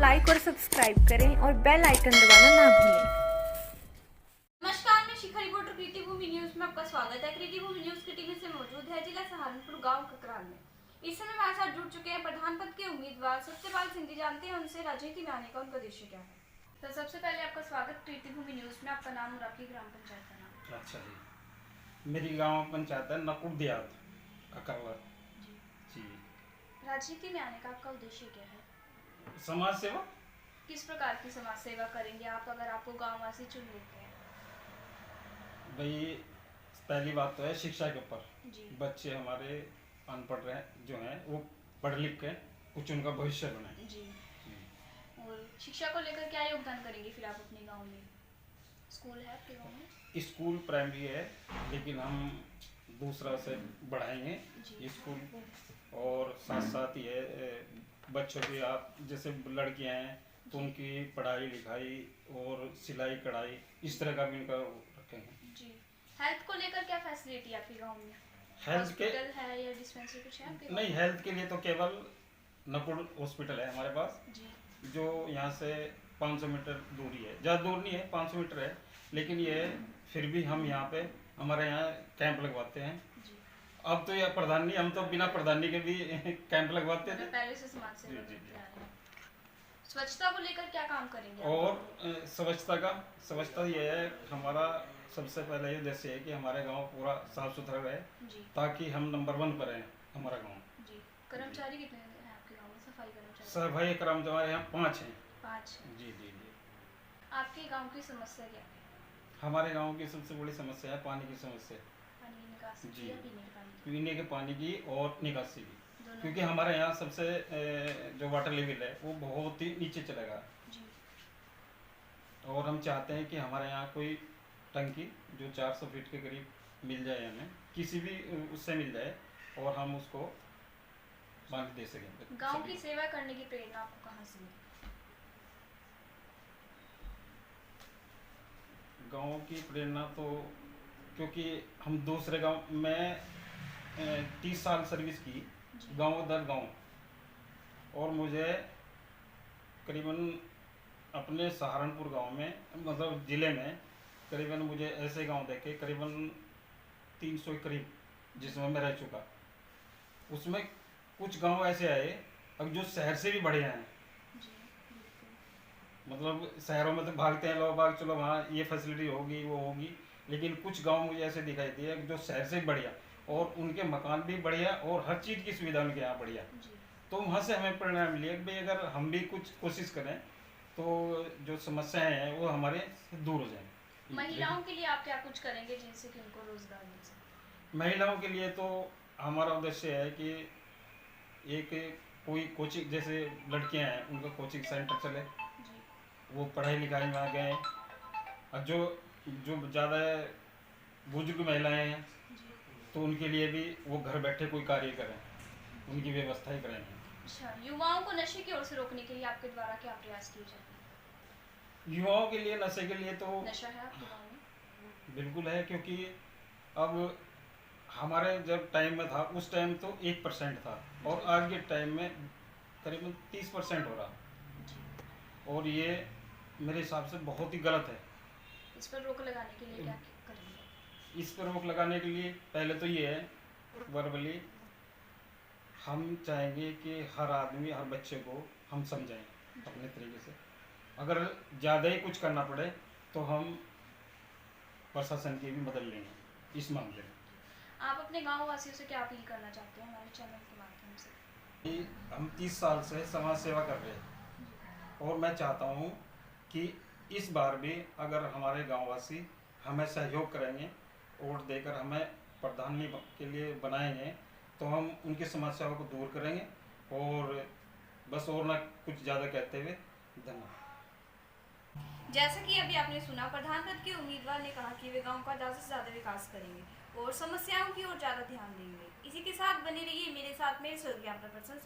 Like और subscribe करें और बेल आइकन दबाना ना भूलें। नमस्कार, मैं शिखा रिपोर्टर कृति भूमि न्यूज में आपका स्वागत है। कृति भूमि न्यूज की टीम से मौजूद है जिला सहारनपुर गांव ककराल में। इस समय हमारे साथ जुड़ चुके हैं प्रधान पद के उम्मीदवार सत्यपाल सिंह जी। जानते हैं उनसे राजनीति में आने का उनका उद्देश्य क्या है। तो सबसे पहले आपका स्वागत कृति भूमि न्यूज में। आपका नाम और आपकी ग्राम पंचायत का नाम। अच्छा जी, मेरी गांव पंचायत है नकुड़ देहात ककरला जी। राजनीति में आने का आपका उद्देश्य क्या है? समाज सेवा। किस प्रकार की समाज सेवा करेंगे आप अगर आपको गाँववासी चुन लेते हैं? भाई पहली बात तो है शिक्षा के ऊपर। जी। बच्चे हमारे अनपढ़ रहे जो हैं वो पढ़ लिख के कुछ उनका भविष्य बनाए जी। और शिक्षा को लेकर क्या योगदान करेंगे फिर आप अपने गांव में? स्कूल है आपके गांव में? स्कूल प्राइमरी है लेकिन हम दूसरा से बढ़ाएंगे जी। स्कूल। और साथ साथ ये बच्चों की आप जैसे लड़कियां हैं तो उनकी पढ़ाई लिखाई और सिलाई कढ़ाई इस तरह का भी उनका रखेंगे जी। हेल्थ को लेकर क्या फैसिलिटी है आपके गांव में? हेल्थ के हॉस्पिटल है या डिस्पेंसरी कुछ है आपके? नहीं, हेल्थ के लिए तो केवल नकुड़ हॉस्पिटल है हमारे पास जी। जो यहाँ से 500 मीटर दूरी है। ज़्यादा दूर नहीं है, 500 मीटर है, लेकिन ये फिर भी हम यहाँ पे हमारे यहाँ कैंप लगवाते हैं। जी। अब तो यह प्रधानी, हम तो बिना प्रधानी के भी कैंप लगवाते थे। पहले से समाज सेवा जी, जी, करते आ रहे हैं। स्वच्छता को लेकर क्या काम करेंगे आप? और स्वच्छता यह है हमारा सबसे पहले ये उद्देश्य है कि हमारे गांव पूरा साफ सुथरा रहे जी। ताकि हम नंबर 1 पर रहें हमारा गांव। जी। कर्मचारी कितने हैं आपके गांव में सफाई कर्मचारी? सफाई कर्मचारी हमारे यहाँ 5 हैं। 5 हैं। जी जी जी। आपके गांव की समस्या क्या है? हमारे गांव की सबसे बड़ी समस्या है पानी की समस्या। पानी की निकासी जी। या पीने के पानी की? पीने के पानी की और निकासी की, दोनों। क्योंकि हमारे यहाँ सबसे जो वाटर लेवल है वो बहुत ही नीचे चला गया। जी। और हम चाहते हैं कि हमारे यहाँ कोई टंकी जो 400 फीट के करीब मिल जाए, हमें किसी भी उससे मिल जाए और हम उसको बांध दे सकें। गांव की सेवा करने की प्रेरणा आपको कहाँ से मिली? गांव की प्रेरणा तो क्योंकि हम दूसरे गांव में 30 साल सर्विस की गांव दर गांव, और मुझे करीबन अपने सहारनपुर गांव में मतलब ज़िले में करीबन मुझे ऐसे गांव देखे करीबन 300 के करीब जिसमें मैं रह चुका। उसमें कुछ गांव ऐसे आए अब जो शहर से भी बढ़िया हैं। जी। मतलब शहरों में तो भागते हैं लोग बाग, चलो वहाँ ये फैसिलिटी होगी वो होगी, लेकिन कुछ गांव मुझे ऐसे दिखाई दिए जो शहर से बढ़िया और उनके मकान भी बढ़िया और हर चीज़ की सुविधा उनके यहाँ बढ़िया। जी। तो वहाँ से हमें प्रेरणा मिली है कि भाई अगर हम भी कुछ कोशिश करें तो जो समस्याएं हैं वो हमारे से दूर हो जाएं। महिलाओं के लिए आप क्या कुछ करेंगे जिनसे कि उनको रोजगार मिल सके? महिलाओं के लिए तो हमारा उद्देश्य है कि एक कोई कोचिंग, जैसे लड़कियां हैं उनका कोचिंग सेंटर चले, जी। वो पढ़ाई लिखाई में आ गए। और जो जो ज़्यादा बुजुर्ग महिलाएं हैं जी। तो उनके लिए भी वो घर बैठे कोई कार्य करें, उनकी व्यवस्था ही करें। अच्छा, युवाओं को नशे की ओर से रोकने के लिए आपके द्वारा क्या प्रयास किए जाते हैं? युवाओं के लिए नशे के लिए तो नशा है आपके गाँव में? बिल्कुल है, क्योंकि अब हमारे जब टाइम में था उस टाइम तो 1% था और आज के टाइम में करीबन 30% हो रहा, जी। और ये मेरे हिसाब से बहुत ही गलत है। इस पर रोक लगाने के लिए क्या करेंगे? इस पर रोक लगाने के लिए पहले तो ये है वर्बली हम चाहेंगे कि हर आदमी हर बच्चे को हम समझाएं अपने तरीके से। अगर ज़्यादा ही कुछ करना पड़े तो हम प्रशासन की भी मदद लेंगे इस मामले में। आप अपने गाँव वासियों से क्या अपील करना चाहते हैं हमारे चैनल के माध्यम से? कि हम 30 साल से समाज सेवा कर रहे हैं और मैं चाहता हूँ कि इस बार भी अगर हमारे गाँववासी हमें सहयोग करेंगे, वोट देकर हमें प्रधानी के लिए बनाएंगे तो हम उनकी समस्याओं को दूर करेंगे। और बस और ना कुछ ज़्यादा कहते हुए धन्यवाद। जैसा कि अभी आपने सुना, प्रधान पद के उम्मीदवार ने कहा कि वे गांव का ज़्यादा से ज़्यादा विकास करेंगे और समस्याओं की ओर ज़्यादा ध्यान देंगे। इसी के साथ बने रहिए मेरे साथ, मेरे स्वर्गीय प्रदर्शन।